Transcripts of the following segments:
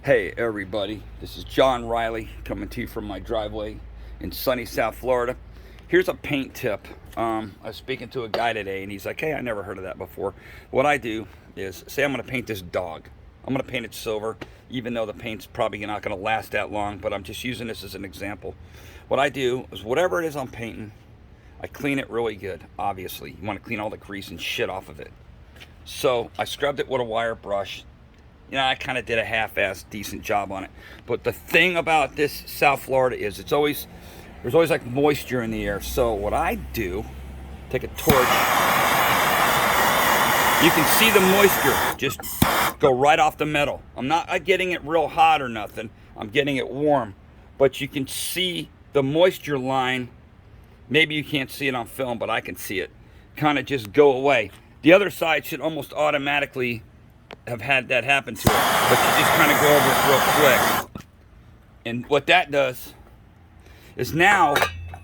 Hey everybody, this is John Riley coming to you from my driveway in sunny South Florida. Here's a paint tip. I was speaking to a guy today and he's like, hey, I never heard of that before. What I do is, say I'm going to paint this dog. I'm going to paint it silver, even though the paint's probably not going to last that long, but I'm just using this as an example. What I do is whatever it is I'm painting, I clean it really good, obviously. You want to clean all the grease and shit off of it. So I scrubbed it with a wire brush. I kind of did a half-assed decent job on it. But the thing about this South Florida is there's always like moisture in the air. So what I do, take a torch. You can see the moisture just go right off the metal. I'm not getting it real hot or nothing. I'm getting it warm. But you can see the moisture line. Maybe you can't see it on film, but I can see it. Kind of just go away. The other side should almost automatically have had that happen to it, but you just kind of go over it real quick. And what that does is now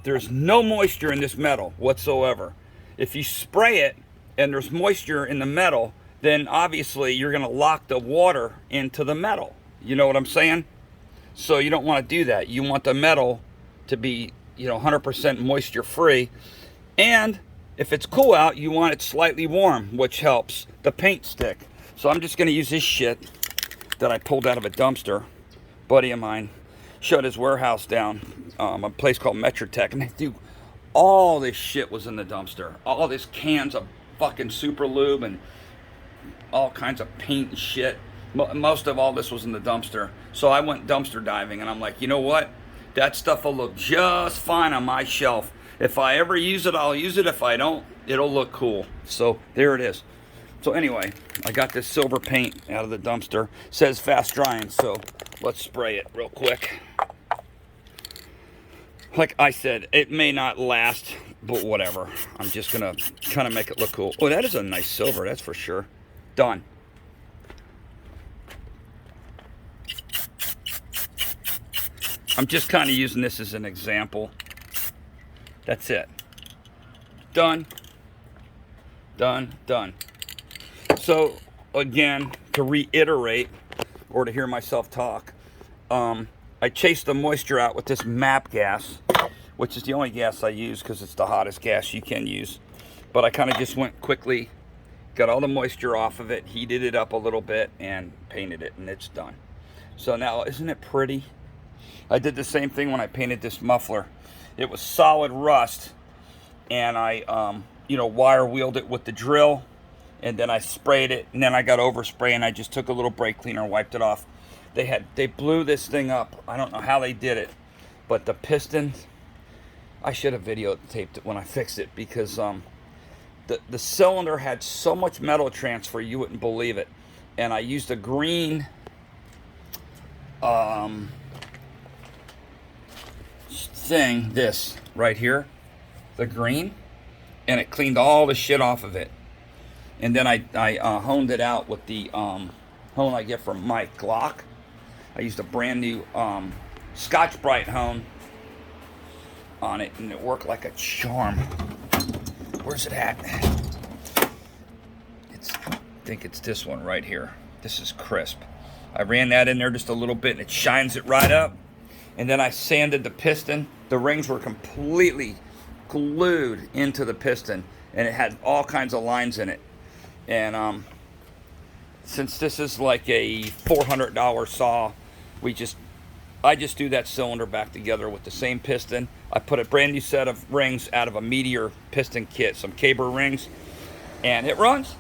there's no moisture in this metal whatsoever. If you spray it and there's moisture in the metal, then obviously you're going to lock the water into the metal. You know what I'm saying? So you don't want to do that. You want the metal to be 100% moisture free. And if it's cool out, you want it slightly warm, which helps the paint stick. So I'm just going to use this shit that I pulled out of a dumpster. Buddy of mine shut his warehouse down, a place called Metrotech, and dude, all this shit was in the dumpster. All this cans of fucking Super Lube and all kinds of paint and shit. Most of all this was in the dumpster. So I went dumpster diving, and I'm like, you know what? That stuff will look just fine on my shelf. If I ever use it, I'll use it. If I don't, it'll look cool. So there it is. So anyway, I got this silver paint out of the dumpster. It says fast drying, so let's spray it real quick. Like I said, it may not last, but whatever. I'm just gonna kind of make it look cool. Oh, that is a nice silver, that's for sure. Done. I'm just kind of using this as an example. That's it. Done. Done. Done. So, again, to reiterate, or to hear myself talk, I chased the moisture out with this MAP gas, which is the only gas I use because it's the hottest gas you can use. But I kind of just went quickly, got all the moisture off of it, heated it up a little bit, and painted it, and it's done. So now, isn't it pretty? I did the same thing when I painted this muffler. It was solid rust, and I, wire wheeled it with the drill. And then I sprayed it, and then I got overspray, and I just took a little brake cleaner and wiped it off. They blew this thing up. I don't know how they did it, but the piston, I should have videotaped it when I fixed it, because the cylinder had so much metal transfer you wouldn't believe it. And I used a green thing, this right here, the green, and it cleaned all the shit off of it. And then I honed it out with the hone I get from Mike Glock. I used a brand new Scotch-Brite hone on it, and it worked like a charm. Where's it at? I think it's this one right here. This is crisp. I ran that in there just a little bit, and it shines it right up. And then I sanded the piston. The rings were completely glued into the piston, and it had all kinds of lines in it. And since this is like a $400 saw, I just do that cylinder back together with the same piston. I put a brand new set of rings out of a Meteor piston kit, some Caber rings, and it runs.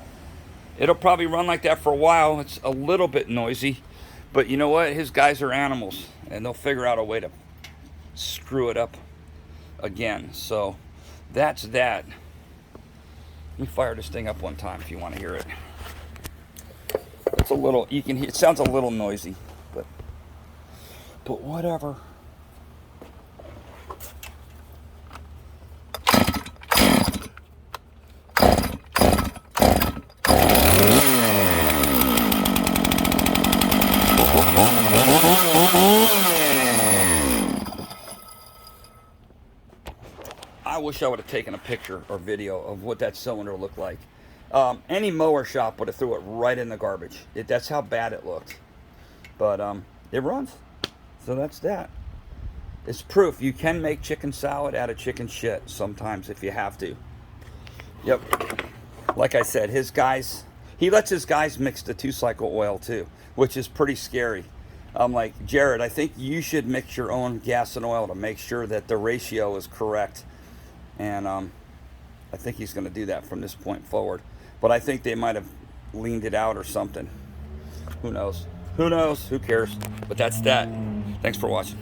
It'll probably run like that for a while. It's a little bit noisy, but you know what? His guys are animals, and they'll figure out a way to screw it up again. So that's that. Let me fire this thing up one time if you want to hear it. It's a little, you can hear, it sounds a little noisy, but whatever. I wish I would have taken a picture or video of what that cylinder looked like. Any mower shop would have threw it right in the garbage. That's how bad it looked. But it runs. So that's that. It's proof you can make chicken salad out of chicken shit sometimes if you have to. Yep. Like I said, his guys, he lets his guys mix the 2-cycle oil too, which is pretty scary. I'm like, Jared, I think you should mix your own gas and oil to make sure that the ratio is correct. And I think he's going to do that from this point forward. But I think they might have leaned it out or something. Who knows? Who knows? Who cares? But that's that. Thanks for watching.